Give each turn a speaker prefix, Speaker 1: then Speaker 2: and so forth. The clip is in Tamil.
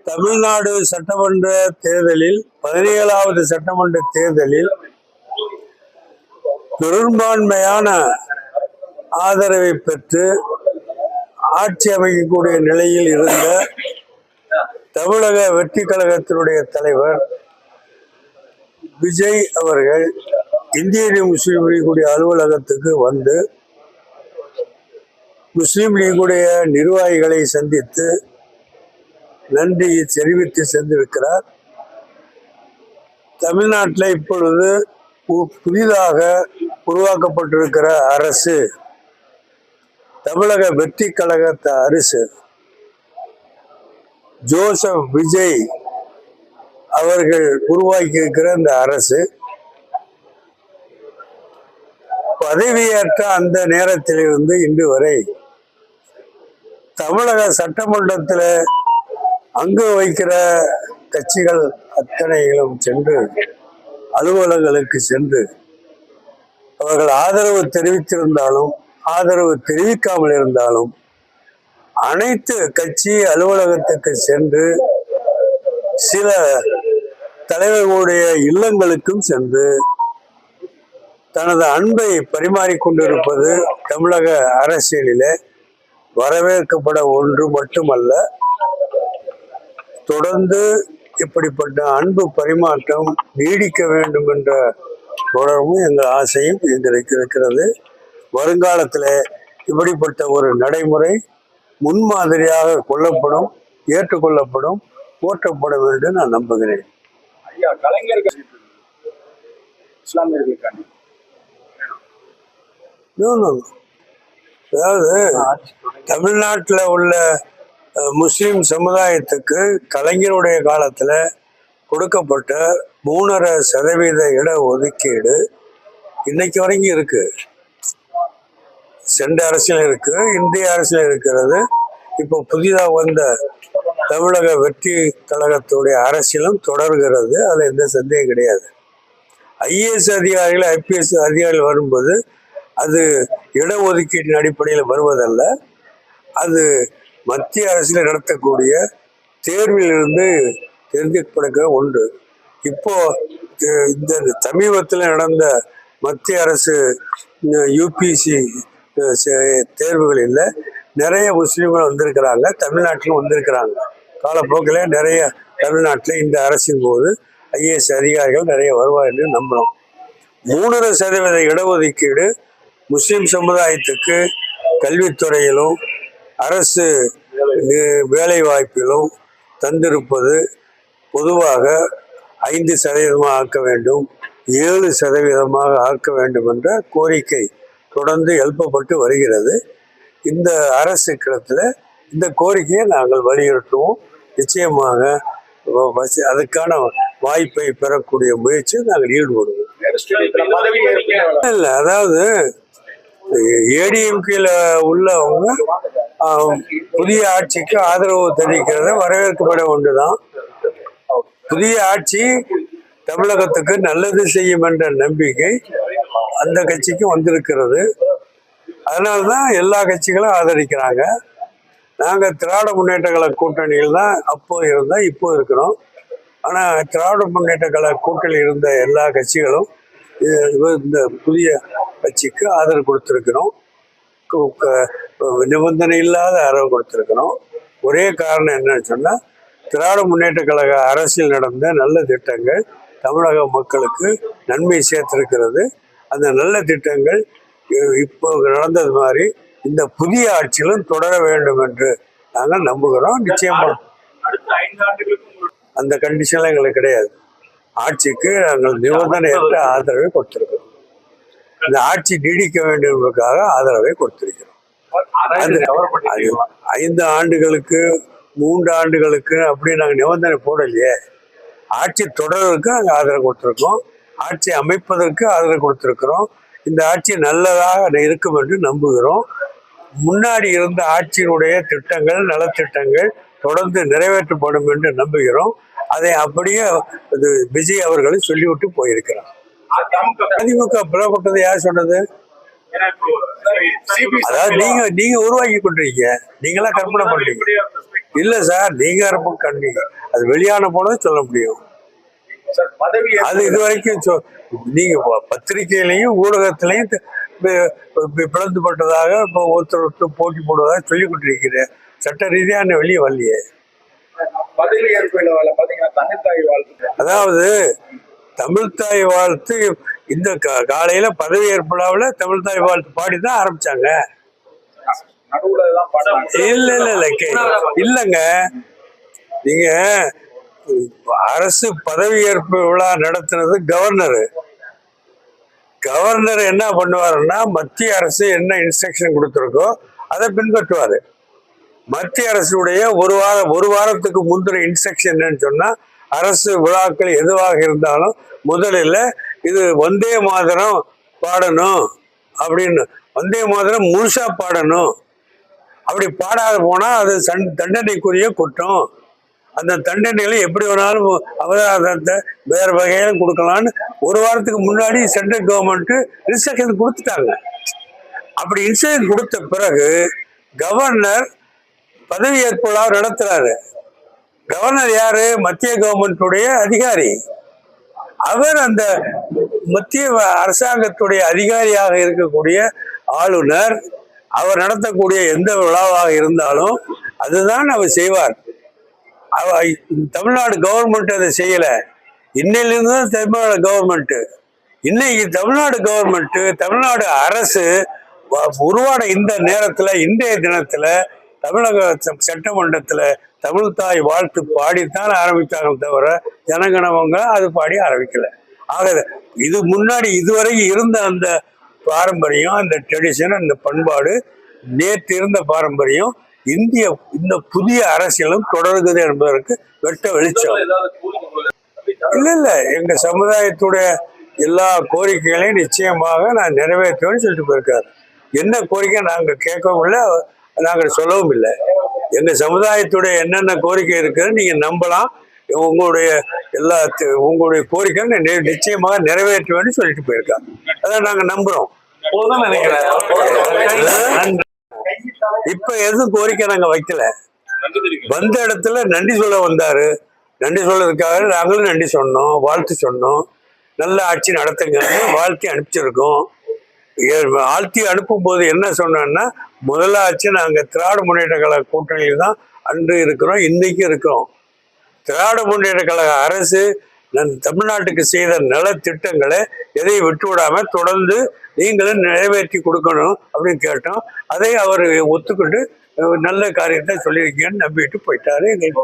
Speaker 1: தமிழ்நாடு சட்டமன்ற தேர்தலில் 17வது சட்டமன்ற தேர்தலில் பெரும்பான்மையான ஆதரவை பெற்று ஆட்சி அமைக்கக்கூடிய நிலையில் இருந்த தமிழக வெற்றி கழகத்தினுடைய தலைவர் விஜய் அவர்கள் இந்திய முஸ்லீம் லீகுடைய அலுவலகத்துக்கு வந்து முஸ்லீம் லீகுடைய நிர்வாகிகளை சந்தித்து நன்றி தெரிவித்து சென்றிருக்கிறார். தமிழ்நாட்டில் இப்பொழுது புதிதாக உருவாக்கப்பட்டிருக்கிற அரசு தமிழக வெற்றி கழகத்த அரசு ஜோசப் விஜய் அவர்கள் உருவாக்கி இருக்கிற இந்த அரசு பதவியேற்ற அந்த நேரத்திலிருந்து இன்று வரை தமிழக சட்டமன்றத்தில் அங்கு வைக்கிற கட்சிகள் அத்தனைகளும் சென்று அலுவலகங்களுக்கு சென்று அவர்கள் ஆதரவு தெரிவித்திருந்தாலும் ஆதரவு தெரிவிக்காமல் இருந்தாலும் அனைத்து கட்சி அலுவலகத்துக்கு சென்று சில தலைவர்களுடைய இல்லங்களுக்கும் சென்று தனது அன்பை பரிமாறிக்கொண்டிருப்பது தமிழக அரசியலிலே வரவேற்கப்பட ஒன்று மட்டுமல்ல. தொடர்ந்து இப்படிப்பட்ட அன்பு பரிமாற்றம் நீடிக்க வேண்டும் என்ற தொடர்பும் எங்கள் ஆசையும் எங்களுக்கு இருக்கிறது. வருங்காலத்தில் இப்படிப்பட்ட ஒரு நடைமுறை முன்மாதிரியாக கொள்ளப்படும், ஏற்றுக்கொள்ளப்படும், போற்றப்படும் என்று நான் நம்புகிறேன்.
Speaker 2: ஐயா, கலைஞர்கள் இஸ்லாமியர்களுக்கான
Speaker 1: அதாவது தமிழ்நாட்டில் உள்ள முஸ்லிம் சமுதாயத்துக்கு கலைஞருடைய காலத்தில் கொடுக்கப்பட்ட 3.5% இட ஒதுக்கீடு இன்னைக்கு வரைக்கும் இருக்கு. சென்ற அரசியல் இருக்கு, இந்திய அரசியல் இருக்கிறது. இப்போ புதிதாக வந்த தமிழக வெற்றி கழகத்துடைய அரசியலும் தொடர்கிறது. அதில் எந்த சந்தேகம் கிடையாது. ஐஏஎஸ் அதிகாரிகள், ஐபிஎஸ் அதிகாரிகள் வரும்போது அது இடஒதுக்கீட்டின் அடிப்படையில் வருவதல்ல. அது மத்திய அரசில் நடத்தக்கூடிய தேர்விலிருந்து தெரிஞ்சுக்கப்படுகிற ஒன்று. இப்போ இந்த சமீபத்தில் நடந்த மத்திய அரசு யூபிசி தேர்வுகளில் நிறைய முஸ்லீம்கள் வந்திருக்கிறாங்க, தமிழ்நாட்டிலும் வந்திருக்கிறாங்க. காலப்போக்கில் நிறைய தமிழ்நாட்டில் இந்த அரசின் போது ஐஏஎஸ் அதிகாரிகள் நிறைய வருவார் என்று நம்புகிறோம். 3% இடஒதுக்கீடு முஸ்லிம் சமுதாயத்துக்கு கல்வித்துறையிலும் அரசு வேலை வாய்ப்பிலும் தந்திருப்பது பொதுவாக 5% ஆக்க வேண்டும், 7% ஆக்க வேண்டும் என்ற கோரிக்கை தொடர்ந்து எழுப்பப்பட்டு வருகிறது. இந்த அரசு கிடத்தில் இந்த கோரிக்கையை நாங்கள் வலியுறுத்துவோம். நிச்சயமாக அதுக்கான வாய்ப்பை பெறக்கூடிய முயற்சியை நாங்கள் ஈடுபடுவோம். இல்லை, அதாவது ஏடிஎம்கேல உள்ளவங்க புதிய ஆட்சிக்கு ஆதரவு தெரிவிக்கிறத வரவேற்கப்பட ஒன்றுதான். புதிய ஆட்சி தமிழகத்துக்கு நல்லது செய்யும் என்ற நம்பிக்கை அந்த கட்சிக்கு வந்திருக்கிறது. அதனால்தான் எல்லா கட்சிகளும் ஆதரிக்கிறாங்க. நாங்கள் திராவிட முன்னேற்ற கழக கூட்டணியில் தான் அப்போ இருந்தோம், இப்போ இருக்கிறோம். ஆனால் திராவிட முன்னேற்ற கழக கூட்டணியில் இருந்த எல்லா கட்சிகளும் இந்த புதிய கட்சிக்கு ஆதரவு கொடுத்திருக்கிறோம். நிபந்தனை இல்லாத ஆதரவு கொடுத்திருக்கிறோம். ஒரே காரணம் என்னன்னு சொன்னால், திராவிட முன்னேற்ற கழக அரசியல் நடந்த நல்ல திட்டங்கள் தமிழக மக்களுக்கு நன்மை சேர்த்திருக்கிறது. அந்த நல்ல திட்டங்கள் இப்போ நடந்தது மாதிரி இந்த புதிய ஆட்சியிலும் தொடர வேண்டும் என்று நாங்கள் நம்புகிறோம். நிச்சயமா அந்த கண்டிஷன்லாம் எங்களுக்கு கிடையாது. ஆட்சிக்கு நாங்கள் நிபந்தனையற்ற ஆதரவை கொடுத்திருக்கிறோம். இந்த ஆட்சி நீடிக்க வேண்டும் என்பதற்காக ஆதரவை கொடுத்திருக்கிறோம். அது 5 ஆண்டுகளுக்கு 3 ஆண்டுகளுக்கு அப்படி நாங்கள் நிபந்தனை போடலையே. ஆட்சி தொடர்வதற்கு நாங்கள் ஆதரவு கொடுத்திருக்கோம். ஆட்சி அமைப்பதற்கு ஆதரவு கொடுத்திருக்கிறோம். இந்த ஆட்சி நல்லதாக இருக்கும் என்று நம்புகிறோம். முன்னாடி இருந்த ஆட்சியினுடைய திட்டங்கள், நலத்திட்டங்கள் தொடர்ந்து நிறைவேற்றப்படும் என்று நம்புகிறோம். அதை அப்படியே விஜய் அவர்களும் சொல்லிவிட்டு போயிருக்கிறார். அதிமுக பிளவுபட்டது யார் சொன்னது? அதாவது நீங்க உருவாக்கி கொண்டிருக்கீங்க, நீங்களா கற்பனை பண்றீங்க. இல்ல சார், நீங்க கண்டி அது வெளியான போனது சொல்ல முடியும்.
Speaker 2: சார் பதவி
Speaker 1: அது இது வரைக்கும் நீங்க பத்திரிகையிலையும் ஊடகத்திலையும் பிளந்துபட்டதாக இப்போ ஒருத்தர் போட்டி போடுவதாக சொல்லிக் கொண்டிருக்கிறேன். சட்ட ரீதியா வெளியே வரலையே.
Speaker 2: பதவி ஏற்பு விழாவில் பாத்தீங்கன்னா தமிழ்தாய் வாழ்த்து,
Speaker 1: அதாவது தமிழ்தாய் வாழ்த்து இந்த காலையில பதவி ஏற்பிழாவில் தமிழ்தாய் வாழ்த்து பாடி தான் ஆரம்பிச்சாங்க.
Speaker 2: நடுவுல எல்லாம் படம்
Speaker 1: இல்லைங்க, நீங்க அரசு பதவி ஏற்பு விழா நடத்துனது கவர்னர் என்ன பண்ணுவாருன்னா, மத்திய அரசு என்ன இன்ஸ்ட்ரக்ஷன் கொடுத்துருக்கோ அதை பின்பற்றுவாரு. மத்திய அரசுடைய ஒரு வாரத்துக்கு முந்தின இன்ஸ்ட்ரக்ஷன் என்னன்னு சொன்னா, அரசு விழாக்கள் எதுவாக இருந்தாலும் முதலில் இது வந்தே மாதரம் பாடணும் அப்படின்னு, வந்தே மாதரம் முழுசா பாடணும். அப்படி பாடாத போனா அது தண்டனைக்குரிய குற்றம். அந்த தண்டனைகளை எப்படி வேணாலும் அபராதத்தை வேறு வகையிலும் கொடுக்கலான்னு ஒரு வாரத்துக்கு முன்னாடி சென்ட்ரல் கவர்மெண்ட் இன்ஸ்ட்ரக்ஷன் கொடுத்துட்டாங்க. அப்படி இன்ஸ்ட்ரக்ஷன் கொடுத்த பிறகு கவர்னர் பதவி ஏற்பு விழா நடத்துறாரு. கவர்னர் யாரு? மத்திய கவர்மெண்ட்டுடைய அதிகாரி. அவர் அந்த மத்திய அரசாங்கத்துடைய அதிகாரியாக இருக்கக்கூடிய ஆளுநர் அவர் நடத்தக்கூடிய எந்த விழாவாக இருந்தாலும் அதுதான் அவர் செய்வார். தமிழ்நாடு கவர்மெண்ட் அதை செய்யல. இன்னையிலிருந்து தான் தமிழ்நாடு கவர்மெண்ட். இன்னைக்கு தமிழ்நாடு கவர்மெண்ட், தமிழ்நாடு அரசு உருவான இந்த நேரத்துல, இன்றைய தினத்துல தமிழக சட்டமன்றத்துல தமிழ்தாய் வாழ்த்து பாடித்தான் ஆரம்பித்தாங்க தவிர ஜனகணமங்க அது பாடி ஆரம்பிக்கல. ஆக இது முன்னாடி இதுவரைக்கும் இருந்த அந்த பாரம்பரியம், அந்த ட்ரெடிஷன், அந்த பண்பாடு, நேற்று இருந்த பாரம்பரியம் இந்த புதிய அரசியலும் தொடருகிறது என்பதற்கு வெட்ட வெளிச்சம். இல்ல எங்க சமுதாயத்துடைய எல்லா கோரிக்கைகளையும் நிச்சயமாக நான் நிறைவேற்றுவேன்னு சொல்லிட்டு போயிருக்காரு. என்ன கோரிக்கை நாங்க கேட்கவும் இல்லை, நாங்கள் சொல்லவும் இல்லை. எங்க சமுதாயத்துடைய என்னென்ன கோரிக்கை இருக்குன்னு நீங்க நம்பலாம். உங்களுடைய கோரிக்கை நிச்சயமாக நிறைவேற்றுவேன்னு சொல்லிட்டு போயிருக்காங்க. அதான் நாங்க நம்புறோம். இப்ப எதுவும் கோரிக்கை நாங்க வைக்கல. வந்த இடத்துல நன்றி சொல்ல வந்தாரு. நன்றி சொல்றதுக்காக நாங்களும் நன்றி சொன்னோம், வாழ்த்து சொன்னோம். நல்ல ஆட்சி நடத்துங்கன்னு வாழ்த்தி அனுப்பிச்சிருக்கோம். வாழ்த்தி அனுப்பும் போது என்ன சொன்னோம்னா, முதலாச்சு நாங்க திராவிட முன்னேற்ற கழக கூட்டணியில் தான் அன்று இருக்கிறோம், இன்னைக்கு இருக்கிறோம். திராவிட முன்னேற்ற கழக அரசு தமிழ்நாட்டுக்கு செய்த நலத்திட்டங்களை எதையும் விட்டு விடாம தொடர்ந்து நீங்களும் நிறைவேற்றி கொடுக்கணும் அப்படின்னு கேட்டோம். அதை அவர் ஒத்துக்கிட்டு நல்ல காரியத்தை சொல்லியிருக்கேன்னு நம்பிட்டு போயிட்டாரு. எங்களுக்கு